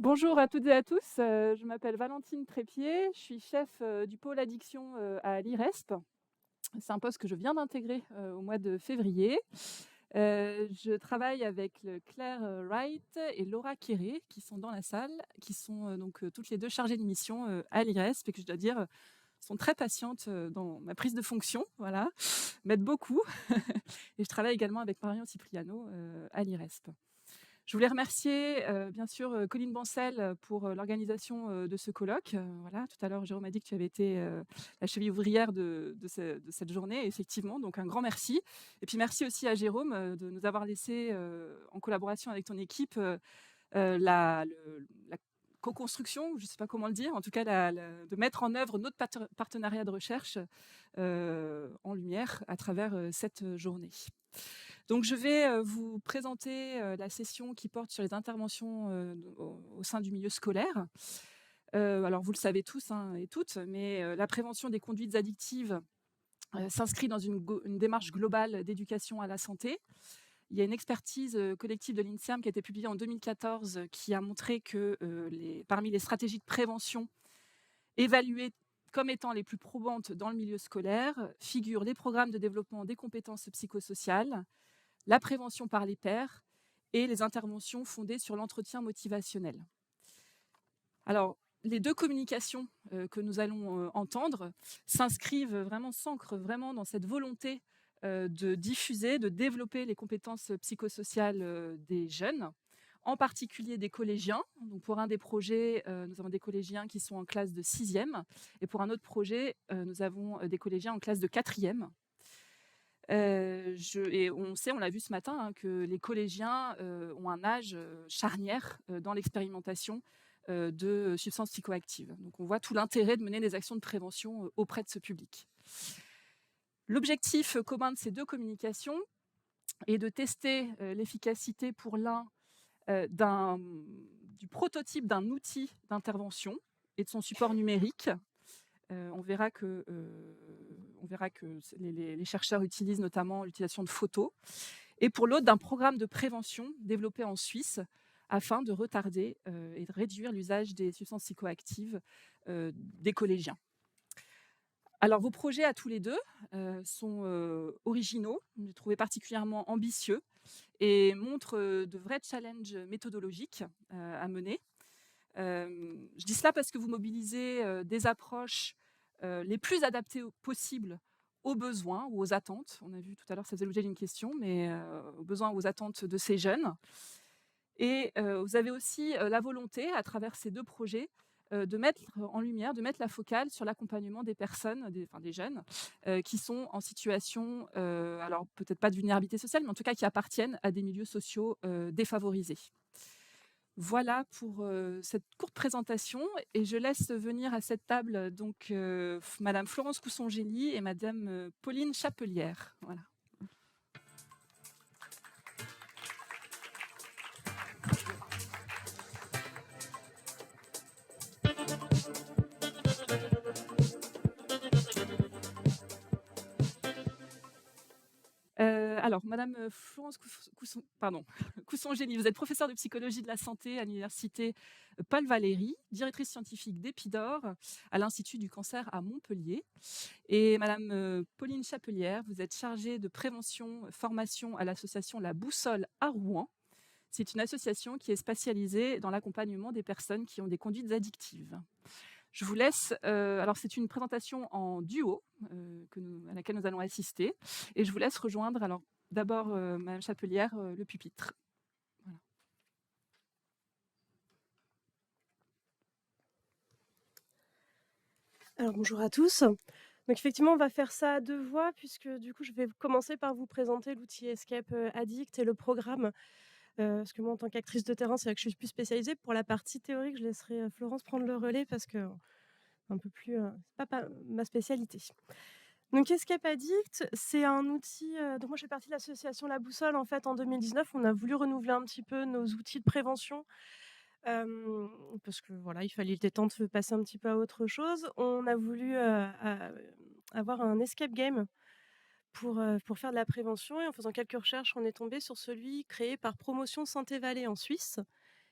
Bonjour à toutes et à tous, je m'appelle Valentine Trépied, je suis chef, du pôle addiction, à l'IRESP. C'est un poste que je viens d'intégrer, au mois de février. Je travaille avec Claire, Wright et Laura Quéré qui sont dans la salle, qui sont, toutes les 2 chargées de mission, à l'IRESP et que je dois dire, sont très patientes, dans ma prise de fonction, voilà, m'aident beaucoup et je travaille également avec Marion Cipriano, à l'IRESP. Je voulais remercier, bien sûr, Colline Bancel, pour, l'organisation, de ce colloque. Voilà, tout à l'heure, Jérôme a dit que tu avais été, la cheville ouvrière de cette journée, effectivement, donc un grand merci. Et puis merci aussi à Jérôme, de nous avoir laissé, en collaboration avec ton équipe, la co-construction, je ne sais pas comment le dire, en tout cas de mettre en œuvre notre partenariat de recherche, en lumière à travers, cette journée. Donc je vais, vous présenter, la session qui porte sur les interventions, au sein du milieu scolaire. Alors vous le savez tous, hein, et toutes, mais la prévention des conduites addictives, s'inscrit dans une démarche globale d'éducation à la santé. Il y a une expertise, collective de l'INSERM qui a été publiée en 2014, qui a montré que, parmi les stratégies de prévention évaluées comme étant les plus probantes dans le milieu scolaire, figurent les programmes de développement des compétences psychosociales, la prévention par les pairs et les interventions fondées sur l'entretien motivationnel. Alors, les 2 communications, que nous allons, entendre s'ancrent vraiment dans cette volonté, de diffuser, de développer les compétences psychosociales, des jeunes, en particulier des collégiens. Donc pour un des projets, nous avons des collégiens qui sont en classe de 6e et pour un autre projet, nous avons, des collégiens en classe de 4e. On l'a vu ce matin, hein, que les collégiens, ont un âge, charnière, dans l'expérimentation, de substances psychoactives. Donc on voit tout l'intérêt de mener des actions de prévention, auprès de ce public. L'objectif, commun de ces 2 communications est de tester, l'efficacité pour l'un, du prototype d'un outil d'intervention et de son support numérique. On verra que les chercheurs utilisent notamment l'utilisation de photos et pour l'autre d'un programme de prévention développé en Suisse afin de retarder, et de réduire l'usage des substances psychoactives, des collégiens. Alors vos projets à tous les 2 sont, originaux, je les trouvais particulièrement ambitieux et montrent, de vrais challenges méthodologiques, à mener. Je dis cela parce que vous mobilisez, des approches, les plus adaptées possibles aux besoins ou aux attentes. On a vu tout à l'heure, ça faisait l'objet d'une question, mais aux besoins, aux attentes de ces jeunes. Et vous avez aussi, la volonté, à travers ces 2 projets, de mettre en lumière, de mettre la focale sur l'accompagnement des personnes, des jeunes, qui sont en situation, alors peut-être pas de vulnérabilité sociale, mais en tout cas qui appartiennent à des milieux sociaux, défavorisés. Voilà pour, cette courte présentation et je laisse venir à cette table donc, madame Florence Cousson-Gély et madame, Pauline Chapelière. Voilà. Alors madame, Florence Cousson-Gély, vous êtes professeure de psychologie de la santé à l'université, Paul Valéry, directrice scientifique d'Épidore à l'Institut du cancer à Montpellier et madame, Pauline Chapelière, vous êtes chargée de prévention, formation à l'association La Boussole à Rouen. C'est une association qui est spécialisée dans l'accompagnement des personnes qui ont des conduites addictives. Je vous laisse, alors c'est une présentation en duo, à laquelle nous allons assister et je vous laisse rejoindre alors d'abord, madame Chapelière, le pupitre. Voilà. Alors bonjour à tous. Donc effectivement, on va faire ça à 2 voix puisque du coup, je vais commencer par vous présenter l'outil Escape, Addict et le programme. Parce que moi, en tant qu'actrice de terrain, c'est vrai que je suis plus spécialisée. Pour la partie théorique, je laisserai, Florence prendre le relais parce que un peu plus, c'est pas ma spécialité. Donc Escape Addict, c'est un outil, donc moi, je fais partie de l'association La Boussole. En fait, en 2019, on a voulu renouveler un petit peu nos outils de prévention. Parce que voilà, il fallait il était temps de passer un petit peu à autre chose. On a voulu, avoir un escape game pour faire de la prévention et en faisant quelques recherches, on est tombé sur celui créé par Promotion Santé Vallée en Suisse,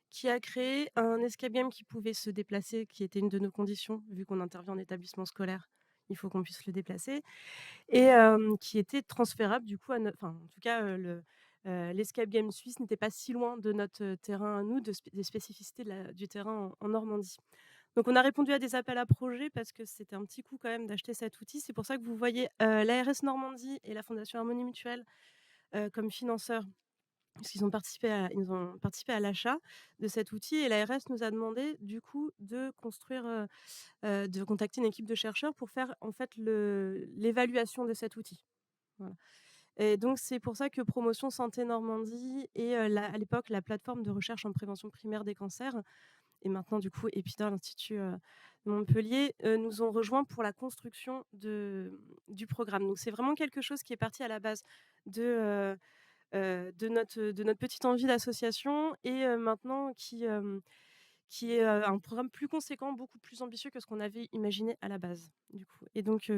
qui a créé un escape game qui pouvait se déplacer, qui était une de nos conditions, vu qu'on intervient en établissement scolaire, il faut qu'on puisse le déplacer et qui était transférable du coup à no enfin, en tout cas, l'escape game suisse n'était pas si loin de notre, terrain à nous, des spécificités du terrain en Normandie. Donc on a répondu à des appels à projets parce que c'était un petit coût quand même d'acheter cet outil. C'est pour ça que vous voyez, l'ARS Normandie et la Fondation Harmonie Mutuelle, comme financeurs, parce ils ont participé à l'achat de cet outil et l'ARS nous a demandé du coup de contacter une équipe de chercheurs pour faire en fait l'évaluation de cet outil. Voilà. Et donc c'est pour ça que Promotion Santé Normandie et à l'époque la plateforme de recherche en prévention primaire des cancers et maintenant du coup EPIDA, l'Institut, de Montpellier, nous ont rejoints pour la construction du programme. Donc c'est vraiment quelque chose qui est parti à la base de, de notre petite envie d'association et maintenant qui est, un programme plus conséquent, beaucoup plus ambitieux que ce qu'on avait imaginé à la base, du coup. Et donc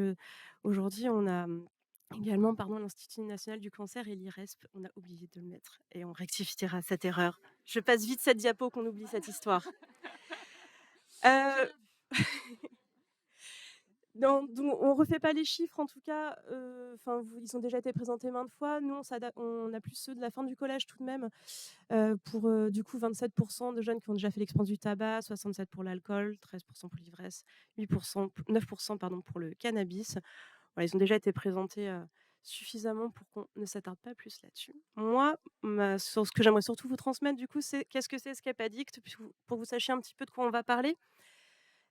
aujourd'hui, on a, également pardon, l'Institut national du cancer et l'IRESP. On a oublié de le mettre et on rectifiera cette erreur. Je passe vite cette diapo qu'on oublie cette histoire. Heu Non, donc on refait pas les chiffres en tout cas, enfin ils ont déjà été présentés maintes fois. Nous on a plus ceux de la fin du collège tout de même, pour, du coup 27 de jeunes qui ont déjà fait l'expérience du tabac, 67 pour l'alcool, 13 pour l'ivresse, 8 9 pardon pour le cannabis. Voilà, ils ont déjà été présentés, suffisamment pour qu'on ne s'attarde pas plus là-dessus. Moi, sur ce que j'aimerais surtout vous transmettre du coup, c'est qu'est-ce que c'est Escape Addict? Puis pour que vous sachiez un petit peu de quoi on va parler.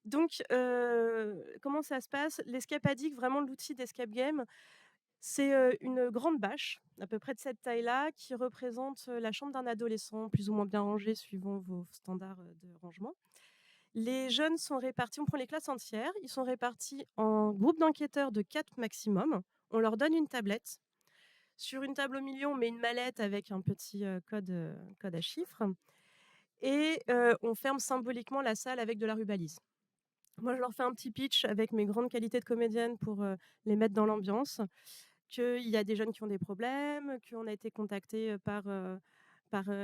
Donc, comment ça se passe? L'escape addict, vraiment l'outil d'escape game, c'est, une grande bâche, à peu près de cette taille-là, qui représente, la chambre d'un adolescent, plus ou moins bien rangée suivant vos standards, de rangement. Les jeunes sont répartis on prend les classes entières, ils sont répartis en groupes d'enquêteurs de 4 maximum. On leur donne une tablette. Sur une table au milieu, on met une mallette avec un petit, code à chiffres et on ferme symboliquement la salle avec de la rubalise. Moi, je leur fais un petit pitch avec mes grandes qualités de comédienne pour, les mettre dans l'ambiance, qu'il y a des jeunes qui ont des problèmes, qu'on a été contacté par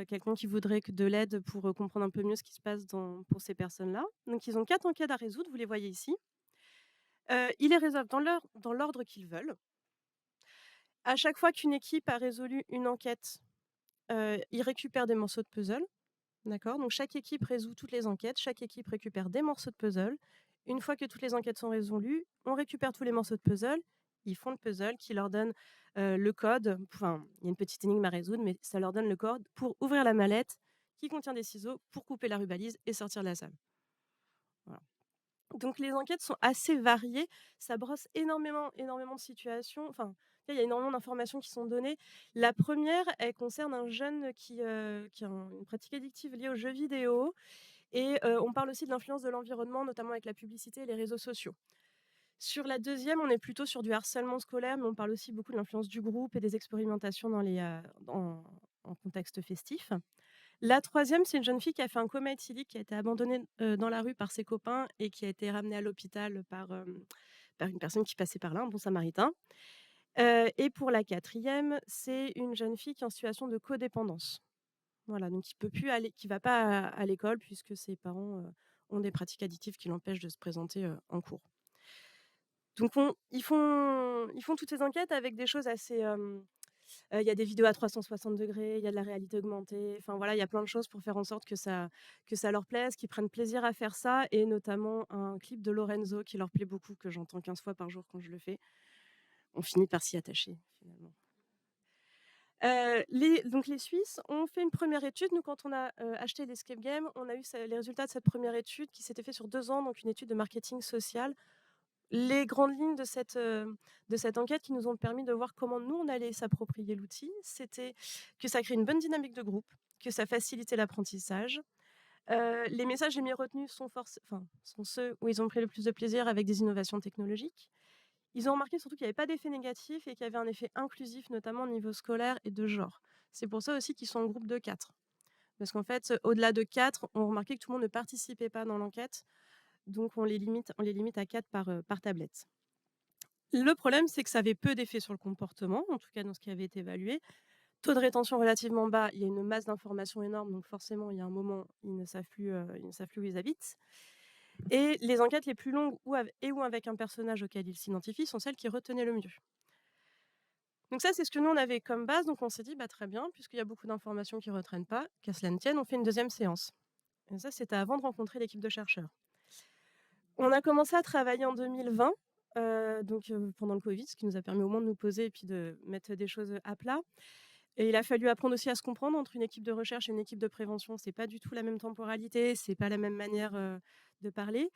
quelqu'un qui voudrait de l'aide pour comprendre un peu mieux ce qui se passe pour ces personnes-là. Donc ils ont 4 enquêtes à résoudre, vous les voyez ici. Ils les résolvent dans l'ordre qu'ils veulent. À chaque fois qu'une équipe a résolu une enquête, ils récupèrent des morceaux de puzzle. D'accord, donc chaque équipe résout toutes les enquêtes, chaque équipe récupère des morceaux de puzzle. Une fois que toutes les enquêtes sont résolues, on récupère tous les morceaux de puzzle, ils font le puzzle qui leur donne, le code, enfin, il y a une petite énigme à résoudre, mais ça leur donne le code pour ouvrir la mallette qui contient des ciseaux pour couper la rubalise et sortir de la salle. Voilà. Donc les enquêtes sont assez variées, ça brosse énormément de situations, enfin, il y a énormément d'informations qui sont données. La première, elle concerne un jeune qui a une pratique addictive liée aux jeux vidéo et on parle aussi de l'influence de l'environnement, notamment avec la publicité et les réseaux sociaux. Sur la deuxième, on est plutôt sur du harcèlement scolaire, mais on parle aussi beaucoup de l'influence du groupe et des expérimentations en contexte festif. La troisième, c'est une jeune fille qui a fait un coma éthylique, qui a été abandonnée, dans la rue par ses copains et qui a été ramenée à l'hôpital par une personne qui passait par là, un bon samaritain. Et pour la quatrième, c'est une jeune fille qui est en situation de codépendance. Voilà, donc qui va pas à l'école puisque ses parents, ont des pratiques addictives qui l'empêchent de se présenter, en cours. Donc ils font toutes ces enquêtes avec des choses assez, il y a des vidéos à 360°, il y a de la réalité augmentée, enfin voilà, il y a plein de choses pour faire en sorte que ça leur plaise, qu'ils prennent plaisir à faire ça et notamment un clip de Lorenzo qui leur plaît beaucoup, que j'entends 15 fois par jour quand je le fais. On finit par s'y attacher finalement. Les Suisses ont fait une première étude. Nous, quand on a, acheté l'Escape Game, on a eu les résultats de cette première étude qui s'était fait sur 2 ans, donc une étude de marketing social. Les grandes lignes de cette enquête qui nous ont permis de voir comment nous, on allait s'approprier l'outil, c'était que ça crée une bonne dynamique de groupe, que ça facilitait l'apprentissage. Les messages les mieux retenus sont ceux où ils ont pris le plus de plaisir avec des innovations technologiques. Ils ont remarqué surtout qu'il n'y avait pas d'effet négatif et qu'il y avait un effet inclusif, notamment au niveau scolaire et de genre. C'est pour ça aussi qu'ils sont en groupe de 4. Parce qu'en fait, au-delà de 4, on remarquait que tout le monde ne participait pas dans l'enquête. Donc on les limite à 4 par tablette. Le problème, c'est que ça avait peu d'effet sur le comportement, en tout cas dans ce qui avait été évalué. Taux de rétention relativement bas, il y a une masse d'informations énorme, donc forcément, il y a un moment, ils ne savent plus où ils habitent. Et les enquêtes les plus longues ou avec un personnage auquel ils s'identifient sont celles qui retenaient le mieux. Donc ça, c'est ce que nous, on avait comme base. Donc on s'est dit, bah, très bien, puisqu'il y a beaucoup d'informations qui ne retraînent pas, qu'à cela ne tienne, on fait une deuxième séance. Et ça, c'était avant de rencontrer l'équipe de chercheurs. On a commencé à travailler en 2020, pendant le Covid, ce qui nous a permis au moins de nous poser et puis de mettre des choses à plat. Et il a fallu apprendre aussi à se comprendre entre une équipe de recherche et une équipe de prévention. C'est pas du tout la même temporalité, c'est pas la même manière de parler.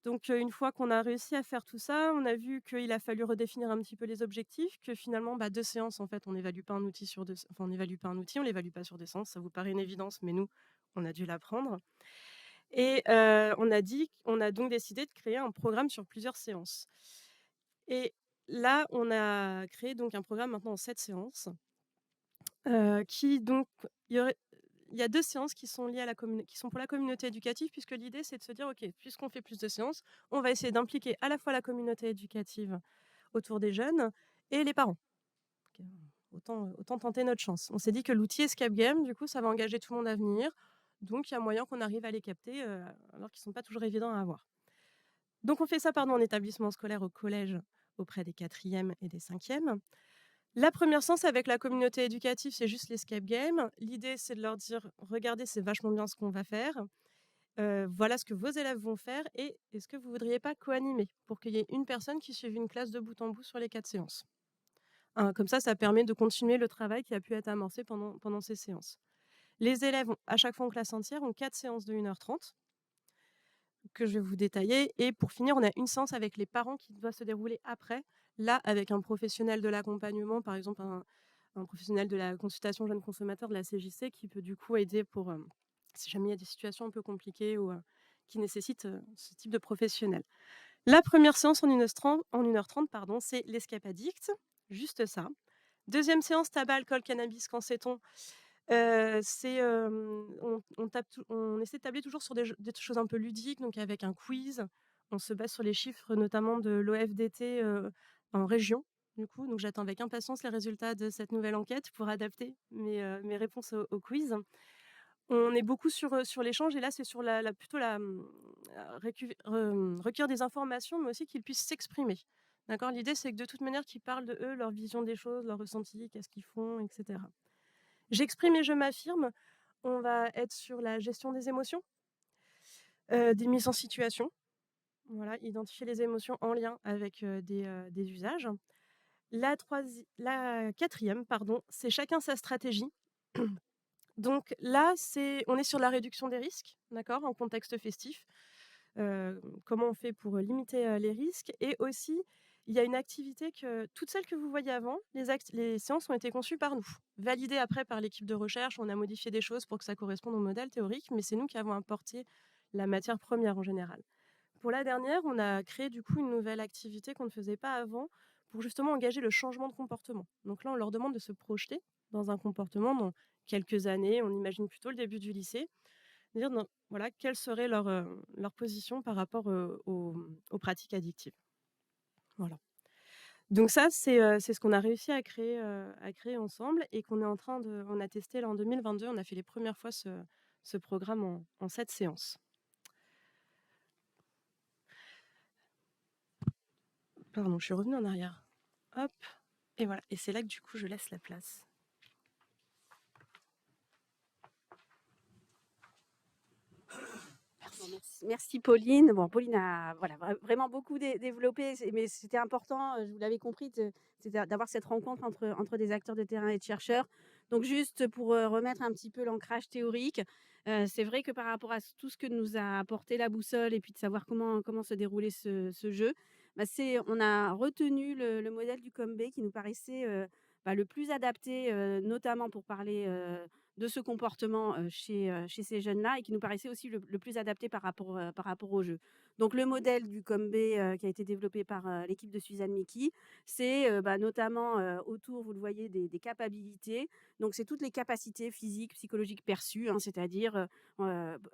Donc, une fois qu'on a réussi à faire tout ça, on a vu qu'il a fallu redéfinir un petit peu les objectifs, que finalement, 2 séances, en fait, on n'évalue pas un outil sur 2 enfin, on n'évalue pas un outil, on l'évalue pas sur des séances. Ça vous paraît une évidence, mais nous, on a dû l'apprendre. Et on a donc décidé de créer un programme sur plusieurs séances. Et là, on a créé donc un programme maintenant en 7 séances, qui donc il y aurait il y a 2 séances qui sont liées à qui sont pour la communauté éducative, puisque l'idée, c'est de se dire: «OK, puisqu'on fait plus de séances, on va essayer d'impliquer à la fois la communauté éducative autour des jeunes et les parents». Donc, autant tenter notre chance. On s'est dit que l'outil Escape Game, du coup, ça va engager tout le monde à venir, donc il y a moyen qu'on arrive à les capter, alors qu'ils sont pas toujours évidents à avoir. Donc on fait ça, pardon, en établissement scolaire, au collège, auprès des 4e et des 5e. La première séance avec la communauté éducative, c'est juste l'escape game. L'idée, c'est de leur dire: «Regardez, c'est vachement bien ce qu'on va faire. Voilà ce que vos élèves vont faire et est-ce que vous voudriez pas co-animer?» pour qu'il y ait une personne qui suive une classe de bout en bout sur les 4 séances. Comme ça permet de continuer le travail qui a pu être amorcé pendant ces séances. Les élèves, à chaque fois en classe entière, ont 4 séances de 1h30 que je vais vous détailler et pour finir, on a une séance avec les parents qui doit se dérouler après, là avec un professionnel de l'accompagnement, par exemple un professionnel de la consultation jeunes consommateurs de la CJC qui peut du coup aider pour, si jamais il y a des situations un peu compliquées ou, qui nécessitent, ce type de professionnel. La première séance en 1h30 pardon, c'est l'escape addict, juste ça. Deuxième séance tabac, alcool, cannabis, qu'en sait-on? On essaie de tabler toujours sur des choses un peu ludiques, donc avec un quiz. On se base sur les chiffres notamment de l'OFDT, en région, du coup, donc j'attends avec impatience les résultats de cette nouvelle enquête pour adapter mes réponses au quiz. On est beaucoup sur l'échange et là, c'est sur plutôt recueillir des informations, mais aussi qu'ils puissent s'exprimer. D'accord? L'idée, c'est que de toute manière, qu'ils parlent de eux, leur vision des choses, leurs ressentis, qu'est-ce qu'ils font et cetera. J'exprime et je m'affirme. On va être sur la gestion des émotions, des mises en situation. Voilà, identifier les émotions en lien avec, des usages. La 4e, pardon, c'est chacun sa stratégie. Donc là, on est sur la réduction des risques, d'accord? En contexte festif. Comment on fait pour limiter, les risques et aussi, il y a une activité que toutes celles que vous voyez avant, les séances ont été conçues par nous. Validées après par l'équipe de recherche, on a modifié des choses pour que ça corresponde au modèle théorique, mais c'est nous qui avons apporté la matière première en général. Pour la dernière, on a créé du coup une nouvelle activité qu'on ne faisait pas avant pour justement engager le changement de comportement. Donc là, on leur demande de se projeter dans un comportement dans quelques années, on imagine plutôt le début du lycée, dire voilà, quelle serait leur position par rapport, aux pratiques addictives. Voilà. Donc ça, c'est ce qu'on a réussi à créer ensemble et on a testé là en 2022, on a fait les premières fois ce programme en 7 séances. Pardon, je suis revenue en arrière. Hop et voilà et c'est là que du coup je laisse la place. Merci Pauline. Bon, Pauline a voilà, vraiment beaucoup développé, mais c'était important, je vous l'avez compris, d'avoir cette rencontre entre des acteurs de terrain et de chercheurs. Donc juste pour remettre un petit peu l'ancrage théorique, c'est vrai que par rapport à tout ce que nous a apporté la boussole et puis de savoir comment se déroulait ce jeu, on a retenu le modèle du Combe qui nous paraissait le plus adapté, notamment pour parler de ce comportement, chez ces jeunes-là et qui nous paraissait aussi le plus adapté par rapport au jeu. Donc le modèle du Combe, qui a été développé par, l'équipe de Suzanne Mickey, c'est, notamment, autour, vous le voyez, des capacités. Donc c'est toutes les capacités physiques, psychologiques perçues, hein, c'est-à-dire,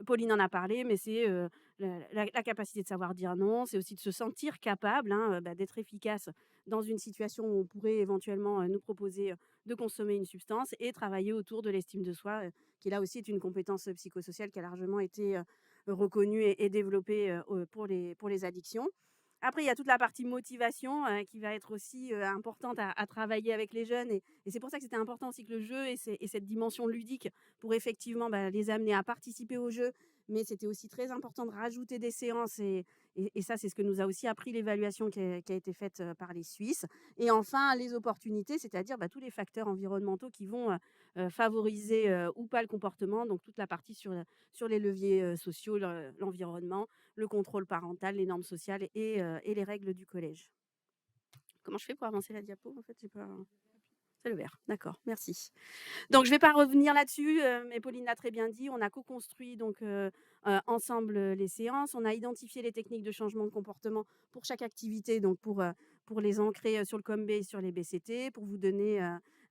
Pauline en a parlé, mais c'est, la capacité de savoir dire non, c'est aussi de se sentir capable, hein, d'être efficace dans une situation où on pourrait éventuellement nous proposer de consommer une substance et travailler autour de l'estime de soi, qui là aussi est une compétence psychosociale qui a largement été reconnue et développée pour les addictions. Après, il y a toute la partie motivation qui va être aussi importante à travailler avec les jeunes. Et c'est pour ça que c'était important aussi que le jeu et cette dimension ludique pour effectivement les amener à participer au jeu. Mais c'était aussi très important de rajouter des séances. Et ça, c'est ce que nous a aussi appris l'évaluation qui a été faite par les Suisses. Et enfin, les opportunités, c'est-à-dire tous les facteurs environnementaux qui vont favoriser ou pas le comportement. Donc, toute la partie sur les leviers sociaux, l'environnement, le contrôle parental, les normes sociales et les règles du collège. Comment je fais pour avancer la diapo? En fait, j'ai pas... C'est le vert, d'accord, merci. Donc, je ne vais pas revenir là-dessus, mais Pauline l'a très bien dit. On a co-construit donc ensemble les séances. On a identifié les techniques de changement de comportement pour chaque activité, donc pour les ancrer sur le COMB et sur les BCT. Pour vous donner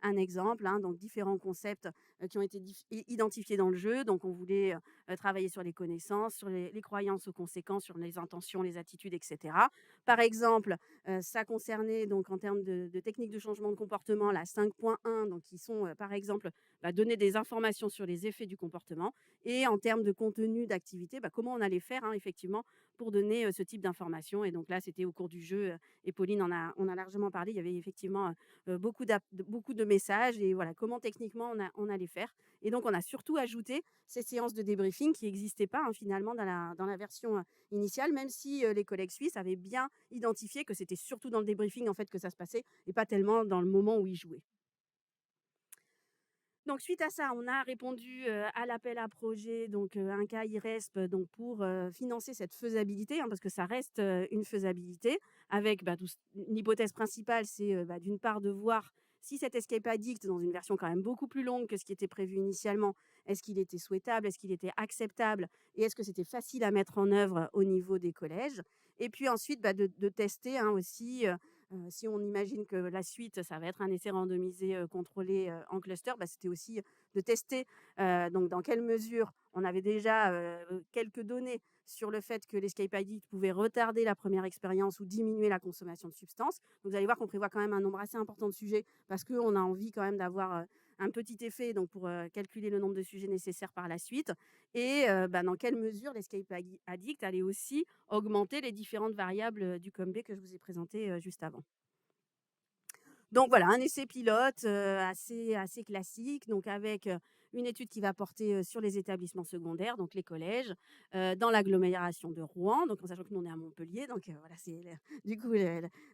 un exemple, donc différents concepts qui ont été identifiés dans le jeu. Donc, on voulait travailler sur les connaissances, sur les croyances aux conséquences, sur les intentions, les attitudes, etc. Par exemple, ça concernait donc en termes de techniques de changement de comportement la 5.1, donc qui sont par exemple donner des informations sur les effets du comportement, et en termes de contenu d'activité, comment on allait faire effectivement pour donner ce type d'informations. Et donc là, c'était au cours du jeu, et Pauline on a largement parlé. Il y avait effectivement beaucoup de messages, et voilà comment techniquement on allait faire. Et donc on a surtout ajouté ces séances de débriefing qui n'existaient pas finalement dans la version initiale, même si les collègues suisses avaient bien identifié que c'était surtout dans le débriefing en fait que ça se passait et pas tellement dans le moment où ils jouaient. Donc suite à ça, on a répondu à l'appel à projet, donc un cas IRESP, donc pour financer cette faisabilité, parce que ça reste une faisabilité, avec une hypothèse principale, c'est d'une part de voir si cet escape addict, dans une version quand même beaucoup plus longue que ce qui était prévu initialement, est-ce qu'il était souhaitable, est-ce qu'il était acceptable, et est-ce que c'était facile à mettre en œuvre au niveau des collèges. Et puis ensuite, de tester aussi. Si on imagine que la suite, ça va être un essai randomisé contrôlé en cluster, c'était aussi de tester donc dans quelle mesure on avait déjà quelques données sur le fait que l'escape addict pouvait retarder la première expérience ou diminuer la consommation de substances. Donc, vous allez voir qu'on prévoit quand même un nombre assez important de sujets parce qu'on a envie quand même d'avoir un petit effet donc pour calculer le nombre de sujets nécessaires par la suite. Et dans quelle mesure l'escape addict allait aussi augmenter les différentes variables du COMB que je vous ai présenté juste avant. Donc voilà, un essai pilote assez classique, donc avec une étude qui va porter sur les établissements secondaires, donc les collèges, dans l'agglomération de Rouen, donc en sachant que nous on est à Montpellier, donc voilà, c'est du coup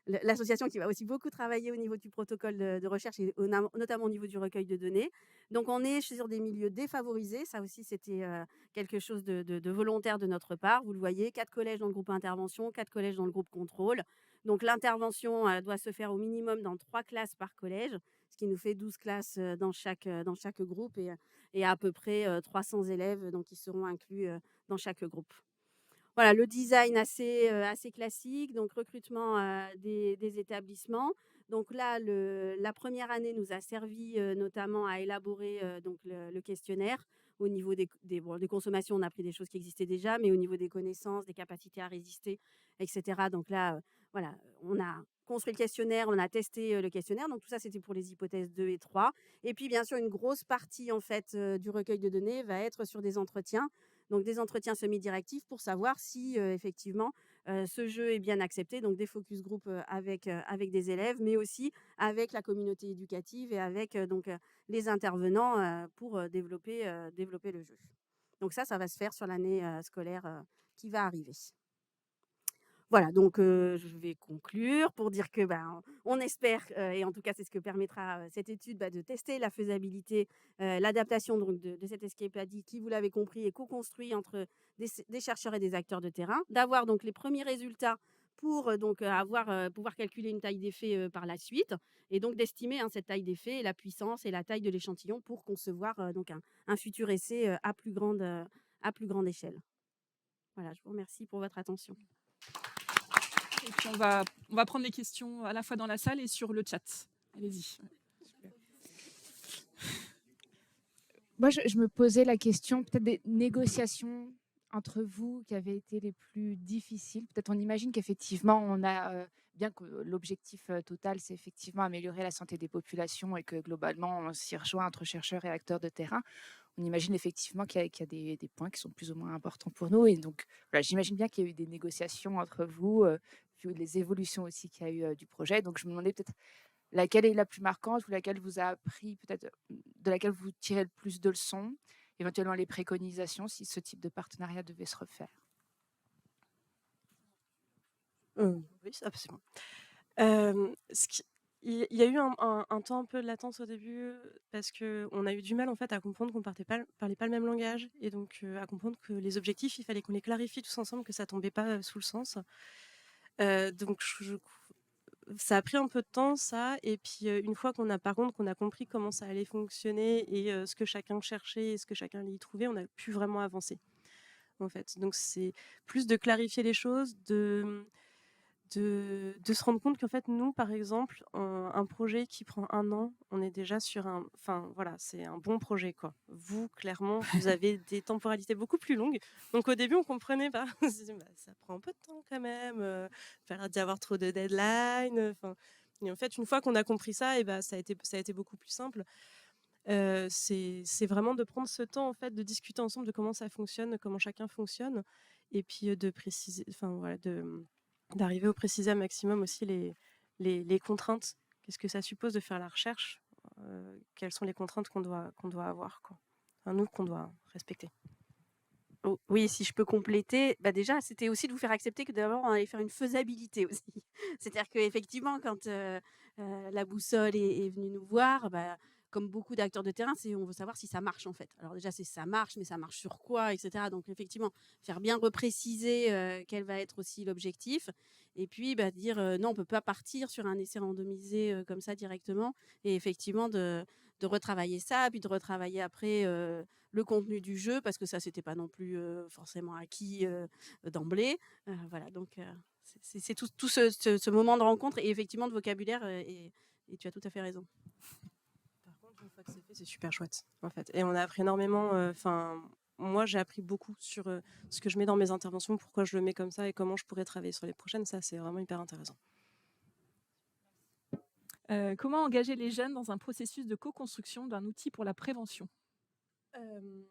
l'association qui va aussi beaucoup travailler au niveau du protocole de recherche et notamment au niveau du recueil de données. Donc on est sur des milieux défavorisés, ça aussi c'était quelque chose de volontaire de notre part. Vous le voyez, 4 collèges dans le groupe intervention, 4 collèges dans le groupe contrôle. Donc l'intervention doit se faire au minimum dans 3 classes par collège, ce qui nous fait 12 classes dans chaque groupe, et à peu près 300 élèves donc, qui seront inclus dans chaque groupe. Voilà, le design assez classique, donc recrutement des établissements. Donc là, la première année nous a servi notamment à élaborer donc le questionnaire. Au niveau des consommations, on a pris des choses qui existaient déjà, mais au niveau des connaissances, des capacités à résister, etc. Donc là, voilà, on a construit le questionnaire, on a testé le questionnaire. Donc tout ça, c'était pour les hypothèses 2 et 3. Et puis, bien sûr, une grosse partie en fait du recueil de données va être sur des entretiens. Donc des entretiens semi-directifs pour savoir si effectivement ce jeu est bien accepté. Donc des focus group avec des élèves, mais aussi avec la communauté éducative et avec les intervenants pour développer le jeu. Donc ça va se faire sur l'année scolaire qui va arriver. Voilà, donc je vais conclure pour dire que on espère, et en tout cas c'est ce que permettra cette étude, de tester la faisabilité, l'adaptation donc de cet escape addict qui, vous l'avez compris, est co-construit entre des chercheurs et des acteurs de terrain, d'avoir donc les premiers résultats pour pouvoir calculer une taille d'effet par la suite, et donc d'estimer cette taille d'effet et la puissance et la taille de l'échantillon pour concevoir donc un futur essai à plus grande échelle. Voilà, je vous remercie pour votre attention. Et puis on va prendre les questions à la fois dans la salle et sur le chat. Allez-y. Moi, je me posais la question peut-être des négociations entre vous qui avaient été les plus difficiles? Peut-être on imagine qu'effectivement on a, bien que l'objectif, total, c'est effectivement améliorer la santé des populations et que globalement on s'y rejoint entre chercheurs et acteurs de terrain. On imagine effectivement qu'il y a des points qui sont plus ou moins importants pour nous et donc voilà, j'imagine bien qu'il y a eu des négociations entre vous, vu les évolutions aussi qu'il y a eu, du projet. Donc je me demandais peut-être laquelle est la plus marquante ou laquelle vous a appris peut-être, de laquelle vous tirez le plus de leçons? Éventuellement les préconisations si ce type de partenariat devait se refaire? Oui, ça c'est bon. Ce qui il y a eu un temps un peu de latence au début, parce qu'on a eu du mal, en fait, à comprendre qu'on parlait pas le même langage et donc à comprendre que les objectifs, il fallait qu'on les clarifie tous ensemble, que ça tombait pas, sous le sens. Donc ça a pris un peu de temps ça et puis, une fois qu'on a compris comment ça allait fonctionner et ce que chacun cherchait et ce que chacun allait y trouver, on a pu vraiment avancer, en fait. Donc c'est plus de clarifier les choses, de se rendre compte qu'en fait, nous, par exemple, un projet qui prend 1 an, on est déjà sur enfin, voilà, c'est un bon projet, quoi. Vous, clairement, vous avez des temporalités beaucoup plus longues. Donc au début, on comprenait pas. On se disait: «Bah, ça prend un peu de temps quand même, il a d'y avoir trop de deadlines», enfin et en fait, une fois qu'on a compris ça et bah, ça a été beaucoup plus simple. C'est vraiment de prendre ce temps, en fait, de discuter ensemble de comment ça fonctionne, comment chacun fonctionne et puis, de préciser enfin, voilà, d'arriver au préciser un maximum aussi les contraintes. Qu'est-ce que ça suppose de faire la recherche? Quelles sont les contraintes qu'on doit avoir, quoi? Enfin, nous, qu'on doit respecter. Oh, oui, si je peux compléter, bah, déjà, c'était aussi de vous faire accepter que d'abord, on allait faire une faisabilité aussi. C'est-à-dire qu'effectivement, quand, la boussole est venue nous voir, bah, comme beaucoup d'acteurs de terrain, c'est on veut savoir si ça marche, en fait. Alors déjà, c'est ça marche, mais ça marche sur quoi et cetera. Donc effectivement, faire bien repréciser, quel va être aussi l'objectif et puis, bah, dire, «Non, on peut pas partir sur un essai randomisé, comme ça directement» et effectivement de retravailler ça, puis de retravailler après, le contenu du jeu parce que ça c'était pas non plus, forcément acquis, d'emblée. Voilà donc c'est tout ce moment de rencontre et effectivement de vocabulaire, et tu as tout à fait raison. Par contre, une fois que c'est fait, c'est super chouette, en fait et on a appris énormément, enfin, moi, j'ai appris beaucoup sur, ce que je mets dans mes interventions, pourquoi je le mets comme ça et comment je pourrais travailler sur les prochaines. Ça, c'est vraiment hyper intéressant. Comment engager les jeunes dans un processus de co-construction d'un outil pour la prévention? Hem,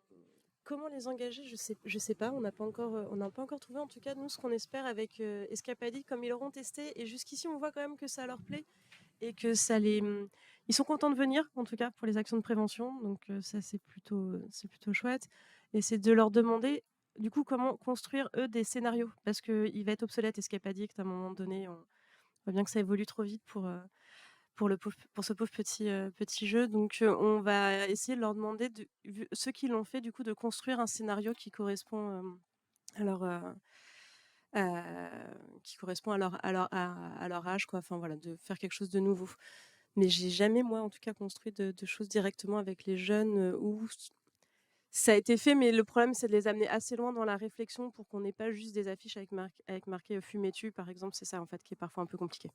Comment les engager? Je sais pas, on n'a pas encore trouvé. En tout cas, nous, ce qu'on espère avec, Escapadi, comme ils l'auront testé et jusqu'ici, on voit quand même que ça leur plaît et que ils sont contents de venir, en tout cas, pour les actions de prévention. Donc, ça, c'est plutôt chouette et c'est de leur demander, du coup, comment construire, eux, des scénarios. Parce qu'il va être obsolète Escapadict à un moment donné. On voit bien que ça évolue trop vite pour ce pauvre petit jeu. Donc, on va essayer de leur demander, ceux qui l'ont fait, du coup, de construire un scénario qui correspond à leur, qui correspond à leur âge, quoi. Enfin, voilà, de faire quelque chose de nouveau. Mais j'ai jamais, moi, en tout cas, construit de choses directement avec les jeunes où ça a été fait, mais le problème, c'est de les amener assez loin dans la réflexion pour qu'on n'ait pas juste des affiches avec marqué «Fumez-tu», par exemple. C'est ça, en fait, qui est parfois un peu compliqué.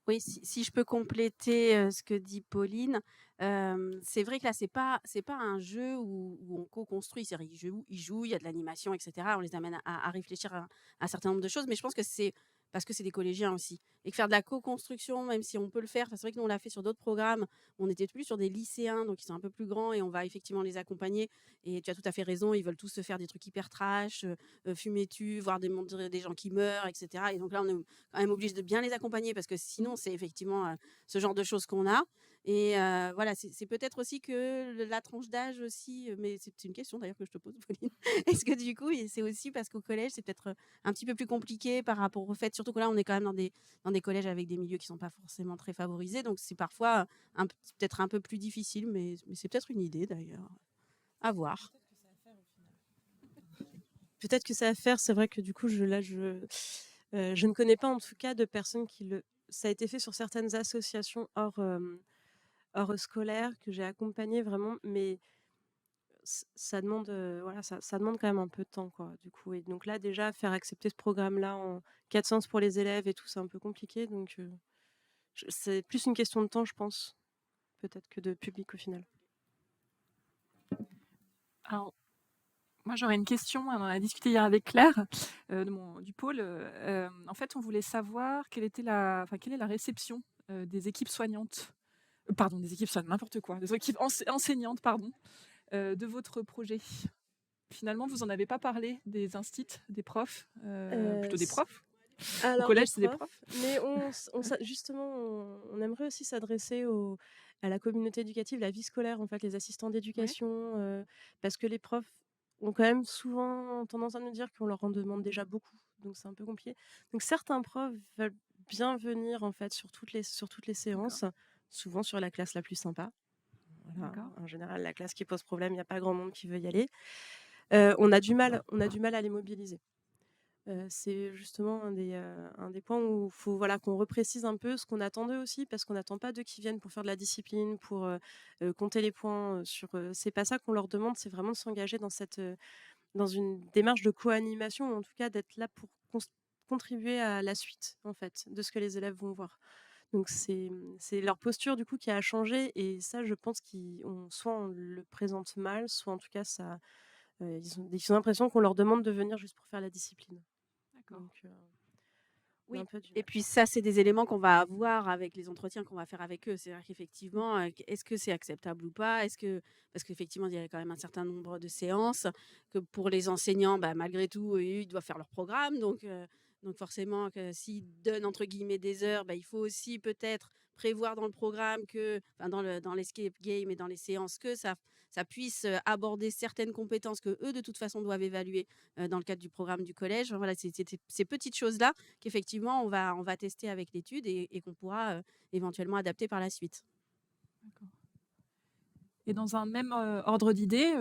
Oui, si je peux compléter, ce que dit Pauline, c'est vrai que là, c'est pas un jeu où on co-construit. C'est-à-dire ils jouent, il y a de l'animation et cetera. On les amène à réfléchir à un certain nombre de choses, mais je pense que c'est parce que c'est des collégiens aussi et que faire de la co-construction, même si on peut le faire, enfin, c'est vrai que nous, on l'a fait sur d'autres programmes. On était plus sur des lycéens, donc ils sont un peu plus grands et on va effectivement les accompagner et tu as tout à fait raison, ils veulent tous se faire des trucs hyper trash, fumer-tu, voir des gens qui meurent et cetera et donc là, on est quand même obligé de bien les accompagner parce que sinon, c'est effectivement ce genre de choses qu'on a. Et voilà, c'est peut-être aussi que la tranche d'âge aussi, mais c'est une question d'ailleurs que je te pose, Pauline. Est-ce que du coup, c'est aussi parce qu'au collège, c'est peut-être un petit peu plus compliqué par rapport au fait, surtout que là, on est quand même dans des collèges avec des milieux qui sont pas forcément très favorisés, donc c'est parfois peut-être un peu plus difficile, mais c'est peut-être une idée d'ailleurs. À voir. Peut-être que ça va faire. C'est vrai que du coup, je ne connais pas en tout cas de personnes ça a été fait sur certaines associations hors scolaire que j'ai accompagnées vraiment, mais ça demande, voilà, ça demande quand même un peu de temps, quoi, du coup et donc là, déjà, faire accepter ce programme-là en 4 sens pour les élèves et tout, c'est un peu compliqué donc c'est plus une question de temps, je pense, peut-être que de public au final. Alors Moi, j'aurais une question. On en a discuté hier avec Claire, du pôle. En fait, on voulait savoir quelle est la réception des équipes soignantes, pardon, des équipes soignantes, n'importe quoi, des équipes enseignantes, pardon, de votre projet. Finalement, vous en avez pas parlé des instits, des profs, plutôt des S profs. Au Alors des collège, c'est des profs, profs. mais justement, on aimerait aussi s'adresser à la communauté éducative, la vie scolaire, en fait, les assistants Ouais, d'éducation, parce que les profs ont quand même souvent tendance à nous dire qu'on leur en demande déjà beaucoup, donc c'est un peu compliqué. Donc certains profs veulent bien venir, en fait, sur toutes les d'accord, séances, souvent sur la classe la plus sympa. Voilà, d'accord. en général, la classe qui pose problème, il y a pas grand monde qui veut y aller. On a du mal à les mobiliser. C'est justement un des points où il faut, voilà, qu'on reprécise un peu ce qu'on attend d'eux aussi, parce qu'on n'attend pas d'eux qu'ils viennent pour faire de la discipline, pour, compter les points, c'est pas ça qu'on leur demande, c'est vraiment de s'engager dans une démarche de co-animation, ou en tout cas d'être là pour contribuer à la suite, en fait, de ce que les élèves vont voir. Donc c'est leur posture du coup qui a changé, et ça je pense soit on le présente mal, soit en tout cas ça, ils ont l'impression qu'on leur demande de venir juste pour faire la discipline. D'accord. Donc on a Oui, un peu du et mal. puis ça, c'est des éléments qu'on va avoir avec les entretiens qu'on va faire avec eux. C'est-à-dire qu'effectivement, est-ce que c'est acceptable ou pas? Parce qu'effectivement, il y a quand même un certain nombre de séances, que pour les enseignants, bah, malgré tout, ils doivent faire leur programme. Donc forcément, que s'ils donnent entre guillemets des heures, bah, il faut aussi peut-être prévoir dans le programme enfin, dans l'escape game et dans les séances, que ça puisse aborder certaines compétences que eux, de toute façon, doivent évaluer dans le cadre du programme du collège. Enfin, voilà, c'est ces petites choses-là qu'effectivement on va tester avec l'étude et qu'on pourra éventuellement adapter par la suite. D'accord. Et dans un même, ordre d'idées,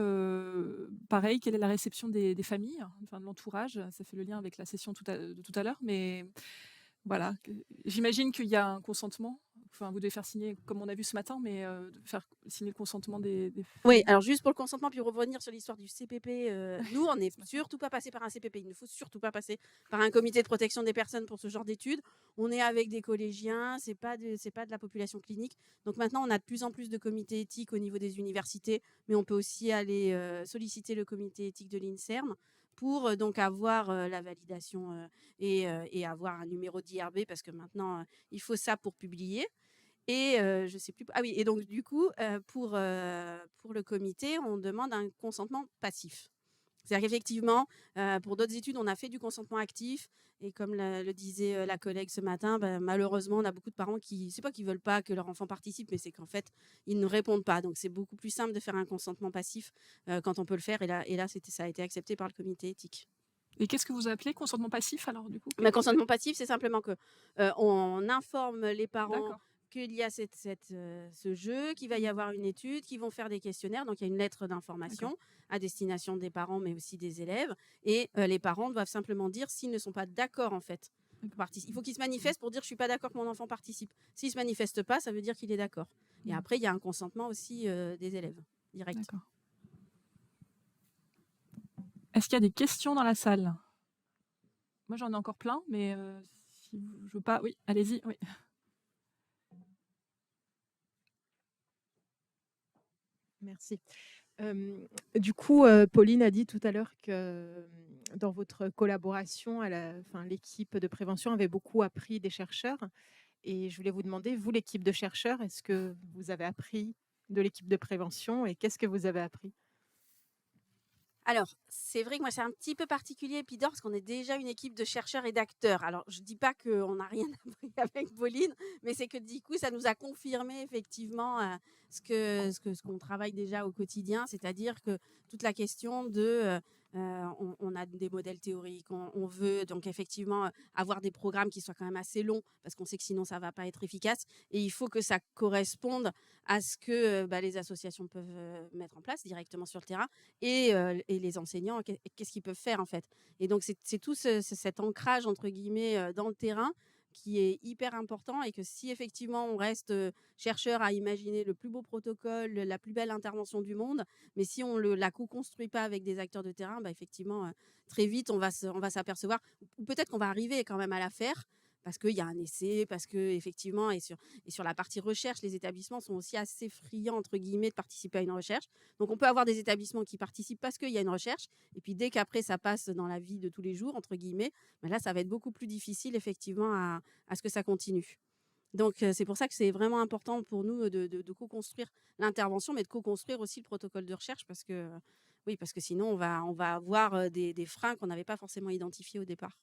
pareil, quelle est la réception des familles, enfin de l'entourage? Ça fait le lien avec la session de tout à l'heure, mais voilà, j'imagine qu'il y a un consentement. Enfin, vous devez faire signer, comme on a vu ce matin, mais de faire signer le consentement des Oui, familles. alors juste pour le consentement, puis revenir sur l'histoire du CPP, nous, on n'est Ce matin. surtout pas passé par un CPP. Il ne faut surtout pas passer par un comité de protection des personnes pour ce genre d'études. On est avec des collégiens, c'est pas de la population clinique. Donc maintenant, on a de plus en plus de comités éthiques au niveau des universités, mais on peut aussi aller solliciter le comité éthique de l'INSERM pour donc avoir la validation et avoir un numéro d'IRB, parce que maintenant, il faut ça pour publier. Et je sais plus, ah oui, et donc du coup, pour le comité, on demande un consentement passif. C'est-à-dire qu'effectivement, pour d'autres études, on a fait du consentement actif, et comme le disait la collègue ce matin, bah, malheureusement, on a beaucoup de parents qui, c'est pas qu'ils veulent pas que leur enfant participe, mais c'est qu'en fait, ils ne répondent pas. Donc c'est beaucoup plus simple de faire un consentement passif quand on peut le faire. Et là, ça a été accepté par le comité éthique. Et qu'est-ce que vous appelez consentement passif alors du coup? Mais consentement passif, c'est simplement que on informe les parents D'accord. qu'il y a ce jeu, qu'il va y Mmh. avoir une étude, qu'ils vont faire des questionnaires. Donc, il y a une lettre D'accord, d'information à destination des parents, mais aussi des élèves. Et les parents doivent simplement dire s'ils ne sont pas d'accord, en fait. d'accord. Il faut qu'ils se manifestent pour dire je suis pas d'accord que mon enfant participe. S'il se manifeste pas, ça veut dire qu'il est d'accord. Et Mmh. après, il y a un consentement aussi des élèves, direct. D'accord. Est-ce qu'il y a des questions dans la salle? Moi, j'en ai encore plein, mais si vous je veux pas, oui, allez-y, oui. Merci. Du coup, Pauline a dit tout à l'heure que, dans votre collaboration, l'équipe de prévention avait beaucoup appris des chercheurs, et je voulais vous demander, vous, l'équipe de chercheurs, est-ce que vous avez appris de l'équipe de prévention, et qu'est-ce que vous avez appris? Alors, c'est vrai que moi, c'est un petit peu particulier, Pidor, parce qu'on est déjà une équipe de chercheurs et d'acteurs. Alors, je dis pas qu'on n'a rien appris avec Pauline, mais c'est que du coup, ça nous a confirmé effectivement ce qu'on travaille déjà au quotidien, c'est-à-dire que toute la question on a des modèles théoriques, on veut donc effectivement avoir des programmes qui soient quand même assez longs, parce qu'on sait que sinon ça va pas être efficace, et il faut que ça corresponde à ce que les associations peuvent mettre en place directement sur le terrain, et les enseignants, qu'est-ce qu'ils peuvent faire en fait. Et donc c'est tout cet ancrage entre guillemets dans le terrain qui est hyper important, et que si effectivement on reste chercheur à imaginer le plus beau protocole, la plus belle intervention du monde, mais si on la co-construit pas avec des acteurs de terrain, effectivement très vite on va s'apercevoir, ou peut-être qu'on va arriver quand même à la faire, parce qu'il y a un essai, parce qu'effectivement, et sur la partie recherche, les établissements sont aussi assez friands, entre guillemets, de participer à une recherche. Donc, on peut avoir des établissements qui participent parce qu'il y a une recherche, et puis dès qu'après, ça passe dans la vie de tous les jours, entre guillemets, ben là, ça va être beaucoup plus difficile, effectivement, à ce que ça continue. Donc, c'est pour ça que c'est vraiment important pour nous de co-construire l'intervention, mais de co-construire aussi le protocole de recherche parce que, oui, parce que sinon on va avoir des freins qu'on n'avait pas forcément identifiés au départ.